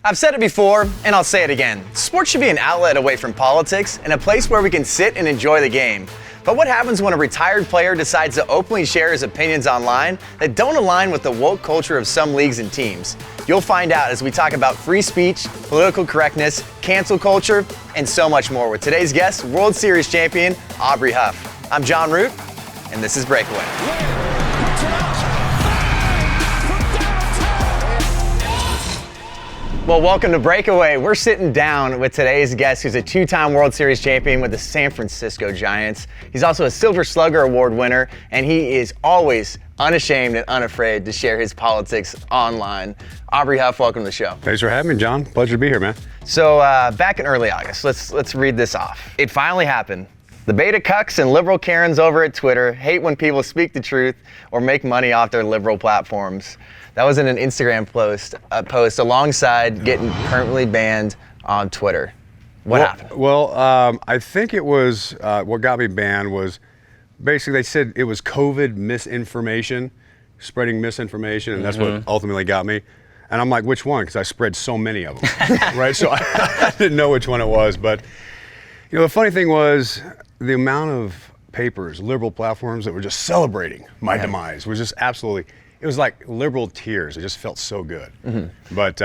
I've said it before, and I'll say it again. Sports should be an outlet away from politics and a place where we can sit and enjoy the game. But what happens when a retired player decides to openly share his opinions online that don't align with the woke culture of some leagues and teams? You'll find out as we talk about free speech, political correctness, cancel culture, and so much more with today's guest, World Series champion, Aubrey Huff. I'm John Root, and this is Breakaway. Well, welcome to Breakaway. We're sitting down with today's guest, who's a two-time World Series champion with the San Francisco Giants. He's also a Silver Slugger Award winner, and he is always unashamed and unafraid to share his politics online. Aubrey Huff, welcome to the show. Thanks for having me, John. Pleasure to be here, man. So back in early August, let's read this off. It finally happened. The beta cucks and liberal Karens over at Twitter hate when people speak the truth or make money off their liberal platforms. That was in an Instagram post alongside getting permanently banned on Twitter. What happened? Well, I think it was, what got me banned was basically they said it was COVID misinformation, spreading misinformation, and that's what ultimately got me. And I'm like, which one? Because I spread so many of them, right? So I didn't know which one it was. But, you know, the funny thing was the amount of papers, liberal platforms that were just celebrating my demise was just absolutely... It was like liberal tears. It just felt so good. But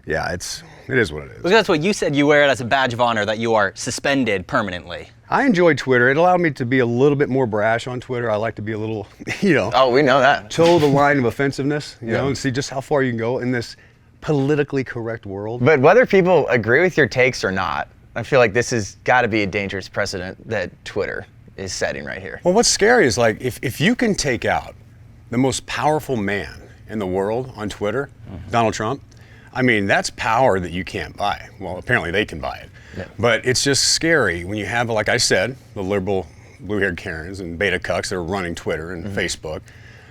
yeah, it is what it is. Well, that's what you said. You wear it as a badge of honor that you are suspended permanently. I enjoyed Twitter. It allowed me to be a little bit more brash on Twitter. I like to be a little, you know. Oh, we know that. Toe the line of offensiveness, you know, and see just how far you can go in this politically correct world. But whether people agree with your takes or not, I feel like this has got to be a dangerous precedent that Twitter is setting right here. Well, what's scary is like if you can take out the most powerful man in the world on Twitter, Donald Trump, I mean, that's power that you can't buy. Well, apparently they can buy it. Yeah. But it's just scary when you have, like I said, the liberal blue-haired Karens and beta cucks that are running Twitter and Facebook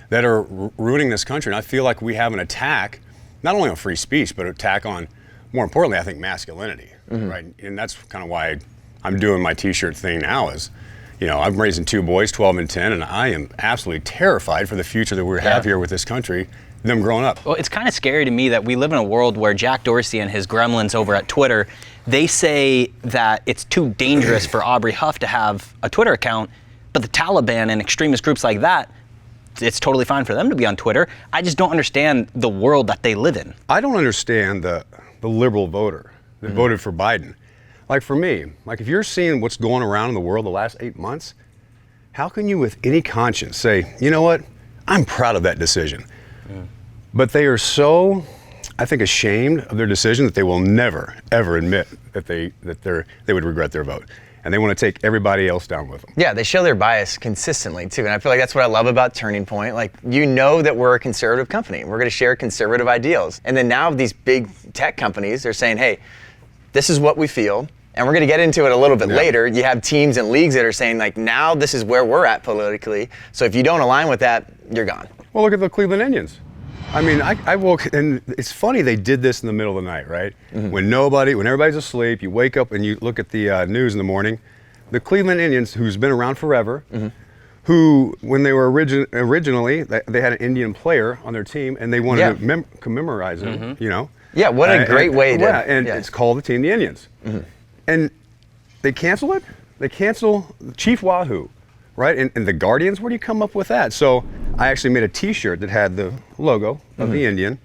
that are ruining this country. And I feel like we have an attack, not only on free speech, but an attack on, more importantly, I think, masculinity, right? And that's kind of why I'm doing my T-shirt thing now is, you know, I'm raising two boys, 12 and 10, and I am absolutely terrified for the future that we have here with this country, them growing up. Well, it's kind of scary to me that we live in a world where Jack Dorsey and his gremlins over at Twitter, they say that it's too dangerous for Aubrey Huff to have a Twitter account, but the Taliban and extremist groups like that, it's totally fine for them to be on Twitter. I just don't understand the world that they live in. I don't understand the liberal voter that voted for Biden. Like for me, like if you're seeing what's going around in the world the last 8 months, how can you with any conscience say, you know what, I'm proud of that decision. But they are so, I think, ashamed of their decision that they will never, ever admit that they would regret their vote. And they want to take everybody else down with them. Yeah, they show their bias consistently too. And I feel like that's what I love about Turning Point. Like, you know that we're a conservative company. We're going to share conservative ideals. And then now these big tech companies are saying, hey, this is what we feel. And we're going to get into it a little bit later. You have teams and leagues that are saying, like, now this is where we're at politically. So if you don't align with that, you're gone. Well, look at the Cleveland Indians. I mean, I woke, and it's funny they did this in the middle of the night, right? When everybody's asleep, you wake up and you look at the news in the morning. The Cleveland Indians, who's been around forever, who, when they were originally, they had an Indian player on their team, and they wanted to commemorate him, you know? Yeah, what a great way to... Yeah, and it's called the team the Indians. And they cancel it? They cancel Chief Wahoo, right? And the Guardians, where do you come up with that? So I actually made a T-shirt that had the logo of the Indian,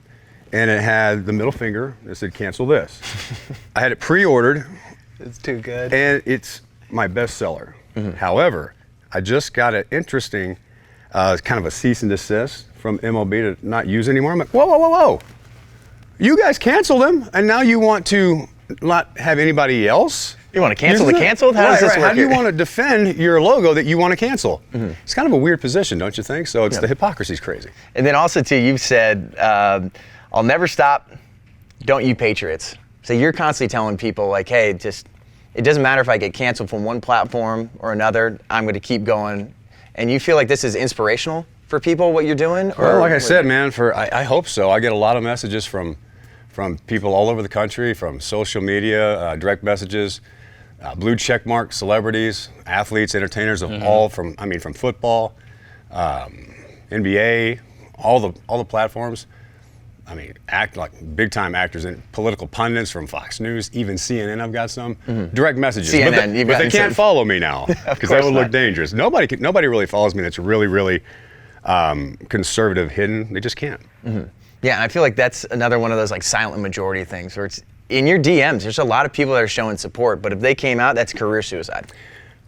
and it had the middle finger that said, cancel this. I had it pre-ordered. It's too good. And it's my bestseller. However, I just got an interesting kind of a cease and desist from MLB to not use anymore. I'm like, whoa, whoa, whoa, whoa. You guys canceled them, and now you want to not have anybody else? You want to cancel the canceled? How does this work? How do you want to defend your logo that you want to cancel? It's kind of a weird position, don't you think? So it's the hypocrisy's crazy. And then also too, you've said, I'll never stop, don't you patriots. So you're constantly telling people like, hey, just, it doesn't matter if I get canceled from one platform or another, I'm going to keep going. And you feel like this is inspirational for people, what you're doing? Well, like I said, man, I hope so. I get a lot of messages from people all over the country, from social media, direct messages, blue checkmark celebrities, athletes, entertainers of all from football, NBA, all the platforms. I mean, act like big-time actors and political pundits from Fox News, even CNN. I've got some direct messages, CNN, but they can't follow me now because that would look dangerous. Nobody really follows me. That's really, really conservative, hidden. They just can't. Yeah, and I feel like that's another one of those like silent majority things where it's in your DMs. There's a lot of people that are showing support, but if they came out, that's career suicide.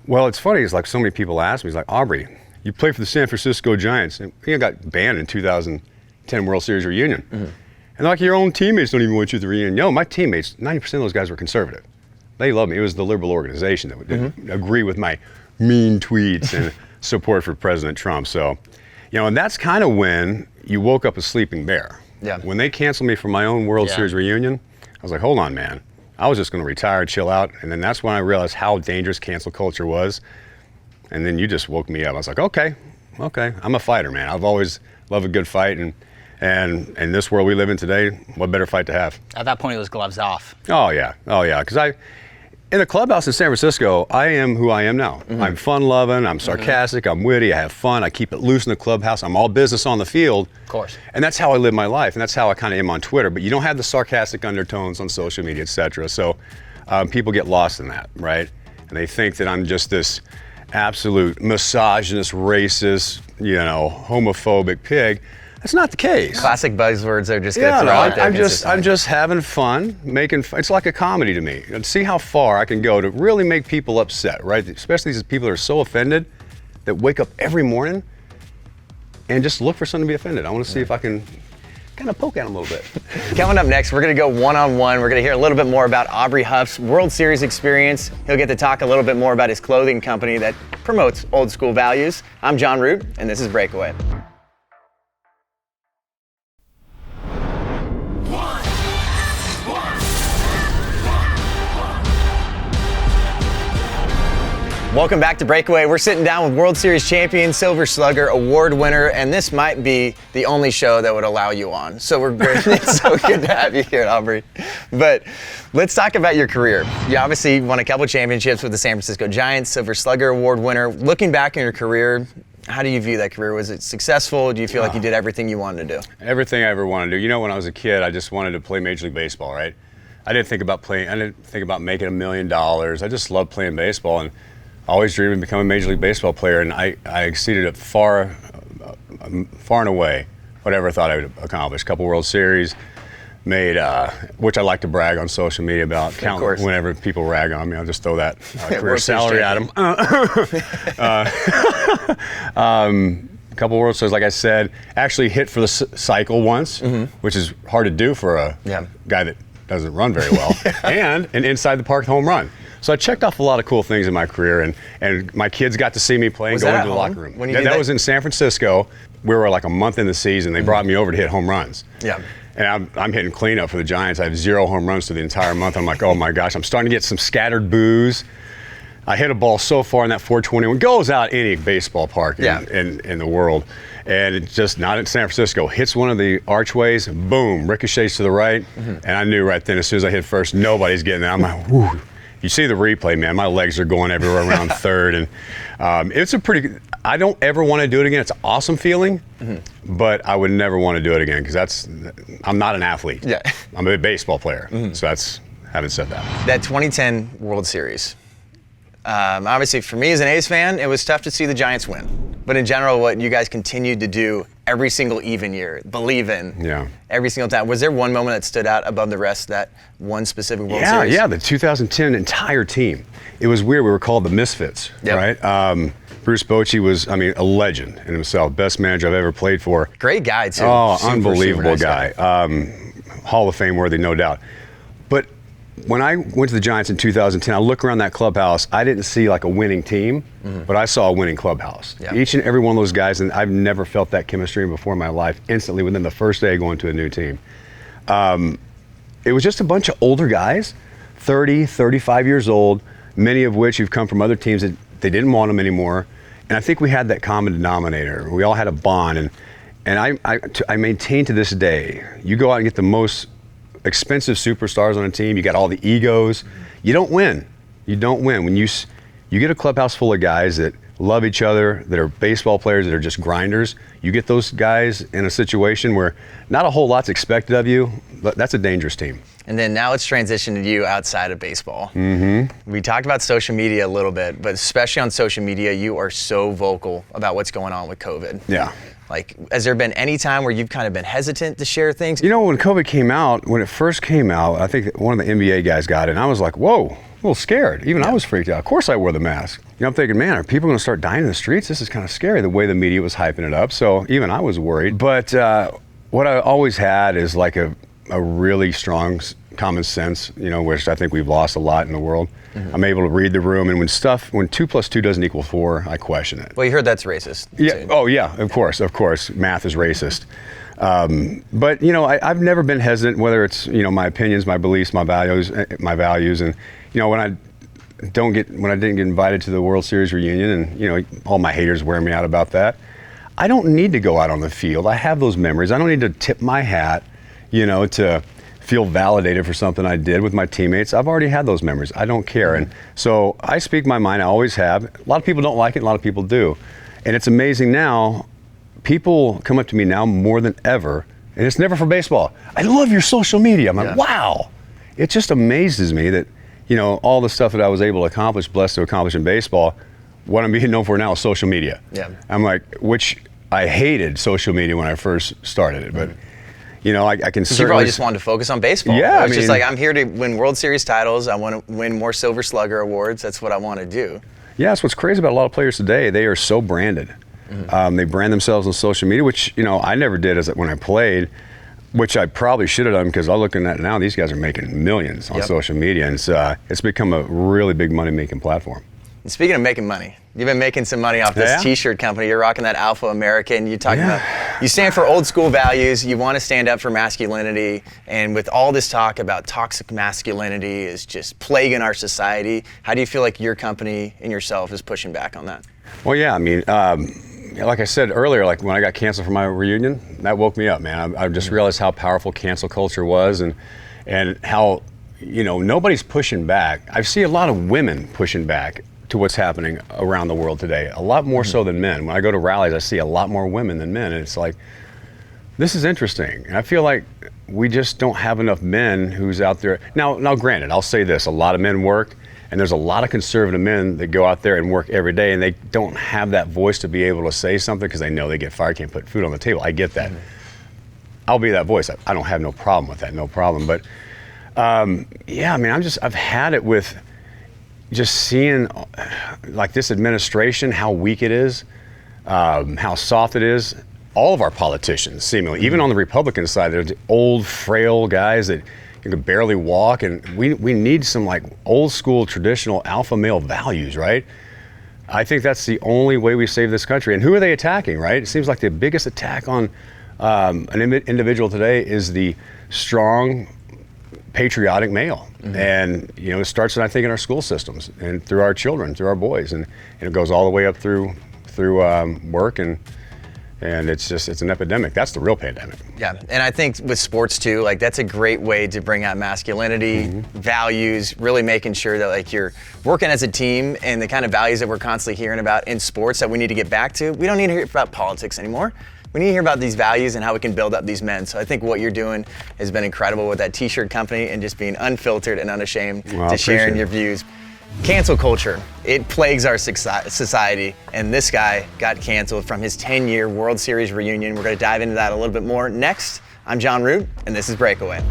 Well, it's funny. It's like so many people ask me. It's like, Aubrey, you play for the San Francisco Giants, and you got banned in 2010 World Series reunion. And like your own teammates don't even want you at the reunion. No, my teammates, 90% of those guys were conservative. They loved me. It was the liberal organization that didn't agree with my mean tweets and support for President Trump. So, and that's kind of when you woke up a sleeping bear. Yeah. When they canceled me from my own World Series reunion, I was like, hold on, man. I was just going to retire, chill out. And then that's when I realized how dangerous cancel culture was. And then you just woke me up. I was like, okay, I'm a fighter, man. I've always loved a good fight. And in this world we live in today, what better fight to have? At that point, it was gloves off. Oh, yeah. Because in the clubhouse in San Francisco, I am who I am now. I'm fun-loving, I'm sarcastic, I'm witty, I have fun, I keep it loose in the clubhouse, I'm all business on the field. Of course. And that's how I live my life, and that's how I kind of am on Twitter. But you don't have the sarcastic undertones on social media, etc. So people get lost in that, right? And they think that I'm just this absolute misogynist, racist, homophobic pig. That's not the case. Classic buzzwords are just going to throw out there. I'm just having fun, it's like a comedy to me. And see how far I can go to really make people upset, right? Especially these people that are so offended that wake up every morning and just look for something to be offended. I want to see if I can kind of poke at them a little bit. Coming up next, we're going to go one-on-one. We're going to hear a little bit more about Aubrey Huff's World Series experience. He'll get to talk a little bit more about his clothing company that promotes old school values. I'm John Root, and this is Breakaway. Welcome back to Breakaway. We're sitting down with World Series champion, Silver Slugger award winner, and this might be the only show that would allow you on. So it's so good to have you here, Aubrey. But let's talk about your career. You obviously won a couple championships with the San Francisco Giants, Silver Slugger award winner. Looking back in your career, how do you view that career? Was it successful? Do you feel like you did everything you wanted to do? Everything I ever wanted to do. When I was a kid, I just wanted to play Major League Baseball, right? I didn't think about making $1 million. I just loved playing baseball, and I always dreamed of becoming a Major League Baseball player, and I exceeded it far and away whatever I thought I would accomplish. A couple World Series, made, which I like to brag on social media about. Whenever people rag on me, I'll just throw that career salary at them. A couple World Series, like I said, actually hit for the cycle once, which is hard to do for a guy that doesn't run very well, and an inside the park home run. So I checked off a lot of cool things in my career, and my kids got to see me play and go into the locker room. That was in San Francisco. We were like a month in the season. They brought me over to hit home runs. Yeah. And I'm hitting cleanup for the Giants. I have 0 home runs through the entire month. I'm like, oh my gosh, I'm starting to get some scattered boos. I hit a ball so far in that 421, goes out any baseball park in the world. And it's just not in San Francisco. Hits one of the archways, boom, ricochets to the right. And I knew right then, as soon as I hit first, nobody's getting that. I'm like, whoo. You see the replay, man, my legs are going everywhere around third. And it's I don't ever want to do it again. It's an awesome feeling, but I would never want to do it again because I'm not an athlete. Yeah. I'm a baseball player. So having said that. That 2010 World Series. Obviously, for me as an A's fan, it was tough to see the Giants win. But in general, what you guys continued to do every single even year, believe in every single time. Was there one moment that stood out above the rest, that one specific World Series? Yeah, the 2010 entire team. It was weird. We were called the Misfits, right? Bruce Bochy was, a legend in himself. Best manager I've ever played for. Great guy, too. Oh, unbelievable nice guy. Hall of Fame worthy, no doubt. But when I went to the Giants in 2010, I look around that clubhouse, I didn't see like a winning team, but I saw a winning clubhouse. Each and every one of those guys, and I've never felt that chemistry before in my life, instantly within the first day going to a new team. It was just a bunch of older guys, 30, 35 years old, many of which have come from other teams that they didn't want them anymore. And I think we had that common denominator. We all had a bond, and I maintain to this day, you go out and get the most expensive superstars on a team, you got all the egos, you don't win. You don't win. When you get a clubhouse full of guys that love each other, that are baseball players, that are just grinders. You get those guys in a situation where not a whole lot's expected of you, but that's a dangerous team. And then now let's transition to you outside of baseball. We talked about social media a little bit, but especially on social media, you are so vocal about what's going on with COVID. Yeah. Like, has there been any time where you've kind of been hesitant to share things? You know, when COVID came out, when it first came out, I think one of the NBA guys got it, and I was like, whoa, a little scared. Even I was freaked out. Of course I wore the mask. You know, I'm thinking, man, are people going to start dying in the streets? This is kind of scary, the way the media was hyping it up. So even I was worried. But what I always had is like a really strong common sense, you know, which I think we've lost a lot in the world. I'm able to read the room, and when 2 + 2 doesn't equal 4, I question it. Well, you heard that's racist. Yeah. Too. Oh, yeah. Of course. Math is racist. But you know, I've never been hesitant, whether it's, you know, my opinions, my beliefs, my values, and you know, when I didn't get invited to the World Series reunion, and you know, all my haters wear me out about that. I don't need to go out on the field. I have those memories. I don't need to tip my hat, you know, to feel validated for something I did with my teammates. I've already had those memories. I don't care. And so I speak my mind. I always have. A lot of people don't like it. A lot of people do. And it's amazing now. People come up to me now more than ever, and it's never for baseball. I love your social media. I'm like, wow. It just amazes me that, you know, all the stuff that I was able to accomplish, blessed to accomplish in baseball, what I'm being known for now is social media. Yeah. I'm like, which I hated social media when I first started it, but you know, I can certainly. You probably just wanted to focus on baseball. Yeah, It's just like, I'm here to win World Series titles. I want to win more Silver Slugger awards. That's what I want to do. Yeah, that's what's crazy about a lot of players today. They are so branded. They brand themselves on social media, which, you know, I never did when I played, which I probably should have done, because I'm looking at it now, these guys are making millions on social media, and it's become a really big money-making platform. And speaking of making money, you've been making some money off this T-shirt company. You're rocking that Alpha American. You're talking about, you stand for old school values. You want to stand up for masculinity. And with all this talk about toxic masculinity is just plaguing our society, how do you feel like your company and yourself is pushing back on that? Well, yeah, I mean, like I said earlier, like when I got canceled for my reunion, that woke me up, man. I just realized how powerful cancel culture was, and how, you know, nobody's pushing back. I see a lot of women pushing back to what's happening around the world today, a lot more so than men. When I go to rallies, I see a lot more women than men, and it's like, this is interesting. And I feel like we just don't have enough men who's out there. Now granted, I'll say this, a lot of men work, and there's a lot of conservative men that go out there and work every day, and they don't have that voice to be able to say something because they know they get fired, can't put food on the table. I get that. I'll be that voice. I don't have no problem with that, no problem. But yeah, I mean, I've had it with just seeing like this administration, how weak it is, how soft it is. All of our politicians, seemingly, even on the Republican side, they're the old, frail guys that you can barely walk, and we need some like old school, traditional alpha male values, right? I think that's the only way we save this country. And who are they attacking, right? It seems like the biggest attack on an individual today is the strong, patriotic male. And you know, it starts, I think, in our school systems and through our children, through our boys, and it goes all the way up through work, and it's an epidemic. That's the real pandemic. Yeah, and I think with sports too, like that's a great way to bring out masculinity, values, really making sure that like you're working as a team, and the kind of values that we're constantly hearing about in sports that we need to get back to. We don't need to hear about politics anymore. We need to hear about these values and how we can build up these men. So I think what you're doing has been incredible with that T-shirt company and just being unfiltered and unashamed to sharing your views. Cancel culture, it plagues our society, and this guy got canceled from his 10-year World Series reunion. We're going to dive into that a little bit more next. I'm John Root, and this is Breakaway.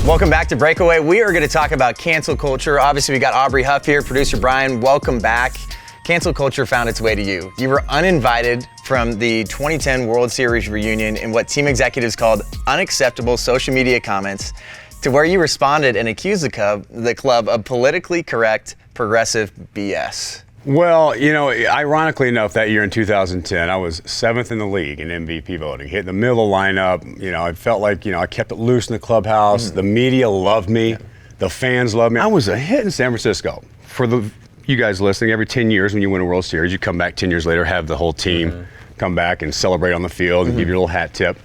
Welcome back to Breakaway. We are going to talk about cancel culture. Obviously, we got Aubrey Huff here, producer Brian. Welcome back. Cancel culture found its way to you. You were uninvited from the 2010 World Series reunion in what team executives called unacceptable social media comments, to where you responded and accused the club of politically correct, progressive BS. Well, you know, ironically enough, that year in 2010, I was 7th in the league in MVP voting, hit the middle of the lineup. You know, I felt like, you know, I kept it loose in the clubhouse. The media loved me. The fans loved me. I was a hit in San Francisco. For you guys listening, every 10 years when you win a World Series, you come back 10 years later, have the whole team come back and celebrate on the field and give you a little hat tip.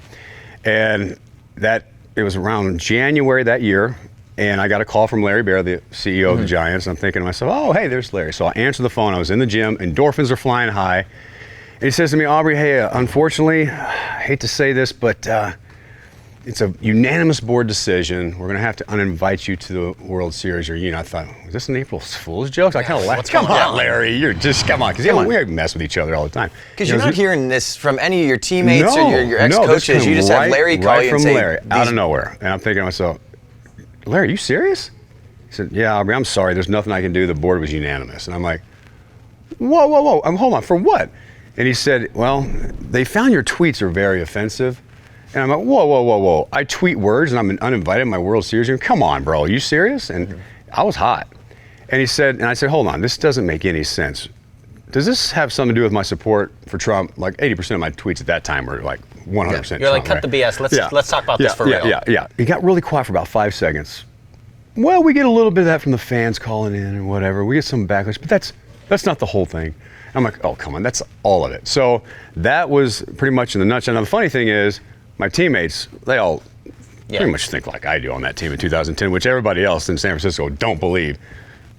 And it was around January that year, And I got a call from Larry Bear, the CEO of the Giants. I'm thinking to myself, oh, hey, there's Larry. So I answer the phone. I was in the gym. Endorphins are flying high. And he says to me, Aubrey, hey, unfortunately, I hate to say this, but it's a unanimous board decision. We're going to have to uninvite you to the World Series. Or, I thought, is this an April Fool's joke? I kind of laughed. Come on, Larry. Come on. Because we mess with each other all the time. Because you're not hearing this from any of your teammates or your ex-coaches. You just have Larry call you and say. Larry, out of nowhere. And I'm thinking to myself, Larry, are you serious? He said, yeah, Aubrey, I'm sorry. There's nothing I can do. The board was unanimous. And I'm like, whoa. Hold on. For what? And he said, well, they found your tweets are very offensive. And I'm like, whoa. I tweet words and I'm uninvited in my World Series game? Come on, bro. Are you serious? And I was hot. And I said, hold on. This doesn't make any sense. Does this have something to do with my support for Trump? Like 80% of my tweets at that time were like 100% Trump. You're like, cut the BS. Let's talk about this for real. Yeah. He got really quiet for about 5 seconds. Well, we get a little bit of that from the fans calling in and whatever. We get some backlash, but that's not the whole thing. I'm like, oh, come on, that's all of it. So that was pretty much in the nutshell. Now, the funny thing is, my teammates, they all pretty much think like I do on that team in 2010, which everybody else in San Francisco don't believe.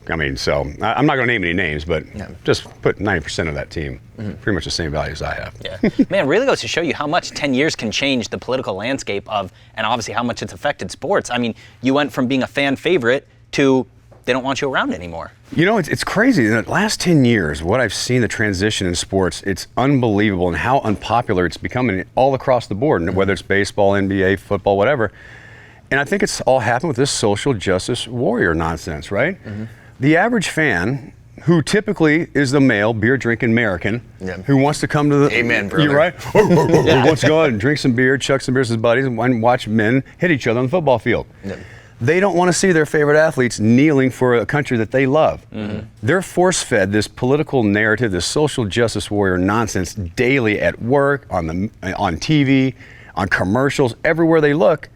I mean, so I'm not going to name any names, but just put 90% of that team, pretty much the same values I have. Yeah. Man, it really goes to show you how much 10 years can change the political landscape and obviously how much it's affected sports. I mean, you went from being a fan favorite to they don't want you around anymore. It's crazy. In the last 10 years, what I've seen the transition in sports, it's unbelievable and how unpopular it's becoming all across the board, whether it's baseball, NBA, football, whatever. And I think it's all happened with this social justice warrior nonsense, right? The average fan, who typically is the male beer-drinking American, who wants to come to the... Amen, brother. You're right. Who wants to go out and drink some beer, chuck some beers with his buddies, and watch men hit each other on the football field. They don't want to see their favorite athletes kneeling for a country that they love. They're force-fed this political narrative, this social justice warrior nonsense daily at work, on TV, on commercials, everywhere they look.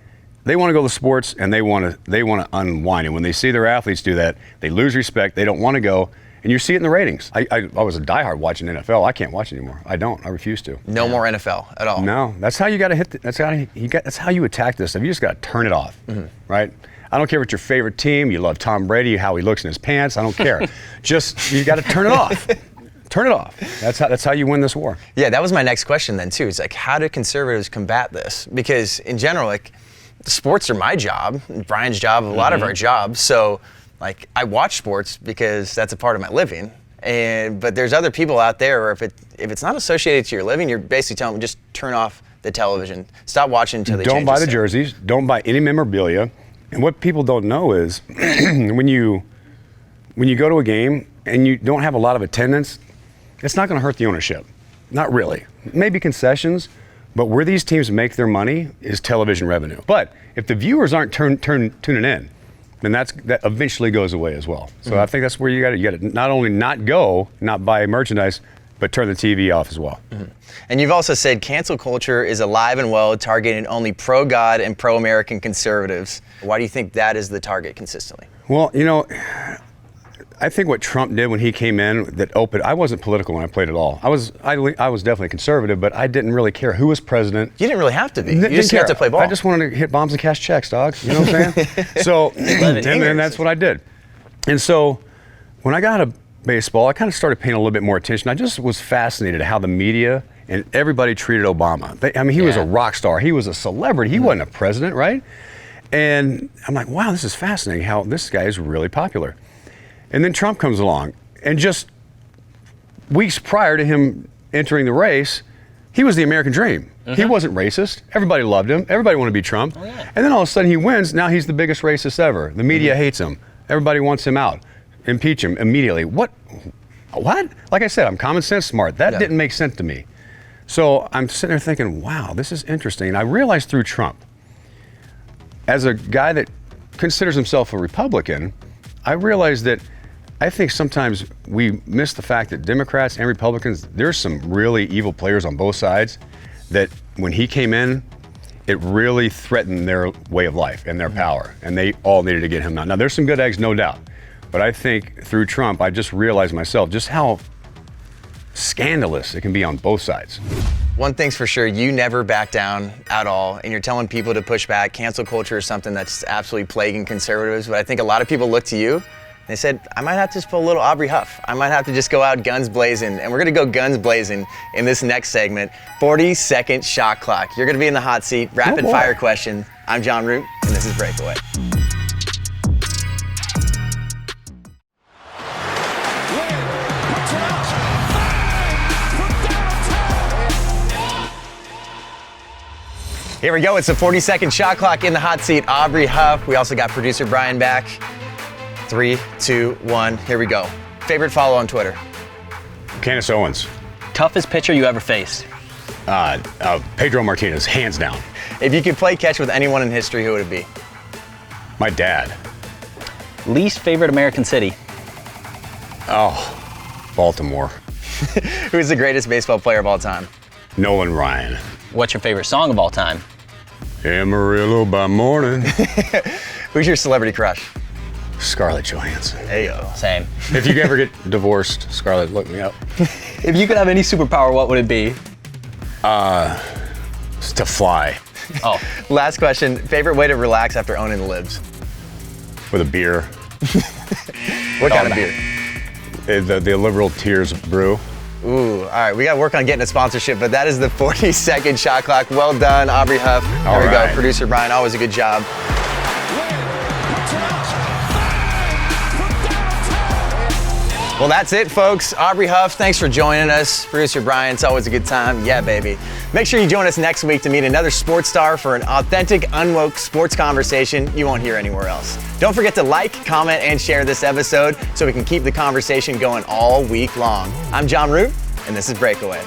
They want to go to sports and they want to unwind. And when they see their athletes do that, they lose respect. They don't want to go. And you see it in the ratings. I was a diehard watching NFL. I can't watch anymore. I don't. I refuse to. No more NFL at all. No. That's how you got to hit. That's how you attack this stuff. You just got to turn it off, right? I don't care what your favorite team. You love Tom Brady, how he looks in his pants. I don't care. Just you got to turn it off. Turn it off. That's how you win this war. Yeah, that was my next question then too. It's like, how do conservatives combat this? Because in general, like, sports are my job, Brian's job, a lot of our jobs. So, like, I watch sports because that's a part of my living. But there's other people out there where if it's not associated to your living, you're basically telling them just turn off the television, stop watching until they change. Don't buy the jerseys. Don't buy any memorabilia. And what people don't know is when you go to a game and you don't have a lot of attendance, it's not going to hurt the ownership. Not really. Maybe concessions, but where these teams make their money is television revenue. But if the viewers aren't tuning in, then that eventually goes away as well. So I think that's where you got to not only not buy merchandise, but turn the TV off as well. And you've also said cancel culture is alive and well, targeting only pro-God and pro-American conservatives. Why do you think that is the target consistently? Well, I think what Trump did when he came in, I wasn't political when I played at all. I was definitely conservative, but I didn't really care who was president. You didn't really have to be. You just had to play ball. I just wanted to hit bombs and cash checks, dog. You know what I'm saying? So, and that's what I did. And so, when I got out of baseball, I kind of started paying a little bit more attention. I just was fascinated at how the media and everybody treated Obama. He was a rock star. He was a celebrity. He wasn't a president, right? And I'm like, wow, this is fascinating how this guy is really popular. And then Trump comes along, and just weeks prior to him entering the race, he was the American dream. He wasn't racist. Everybody loved him. Everybody wanted to be Trump. Oh, yeah. And then all of a sudden he wins. Now he's the biggest racist ever. The media hates him. Everybody wants him out. Impeach him immediately. What? Like I said, I'm common sense smart. That didn't make sense to me. So I'm sitting there thinking, wow, this is interesting. And I realized through Trump, as a guy that considers himself a Republican, I realized that I think sometimes we miss the fact that Democrats and Republicans, there's some really evil players on both sides that when he came in, it really threatened their way of life and their power, and they all needed to get him out. Now, there's some good eggs, no doubt, but I think through Trump, I just realized myself just how scandalous it can be on both sides. One thing's for sure, you never back down at all, and you're telling people to push back. Cancel culture is something that's absolutely plaguing conservatives, but I think a lot of people look to you, and they said, I might have to just pull a little Aubrey Huff. I might have to just go out guns blazing, and we're gonna go guns blazing in this next segment. 40-second shot clock. You're gonna be in the hot seat, rapid fire question. I'm John Root, and this is Breakaway. Here we go, it's a 40-second shot clock in the hot seat. Aubrey Huff. We also got producer Brian back. 3, 2, 1, here we go. Favorite follow on Twitter? Candace Owens. Toughest pitcher you ever faced? Pedro Martinez, hands down. If you could play catch with anyone in history, who would it be? My dad. Least favorite American city? Oh, Baltimore. Who is the greatest baseball player of all time? Nolan Ryan. What's your favorite song of all time? Amarillo by morning. Who's your celebrity crush? Scarlett Johansson. There you go. Same. If you ever get divorced, Scarlett, look me up. If you could have any superpower, what would it be? To fly Oh, Last question, favorite way to relax after owning the libs? with a beer. What kind of beer? The Liberal Tears Brew. Ooh, all right, we got to work on getting a sponsorship, but that is the 40-second shot clock. Well done, Aubrey Huff. There All we right. go, producer Brian, always a good job. Well, that's it, folks. Aubrey Huff, thanks for joining us. Producer Brian, it's always a good time. Yeah, baby. Make sure you join us next week to meet another sports star for an authentic, unwoke sports conversation you won't hear anywhere else. Don't forget to like, comment, and share this episode so we can keep the conversation going all week long. I'm John Root, and this is Breakaway.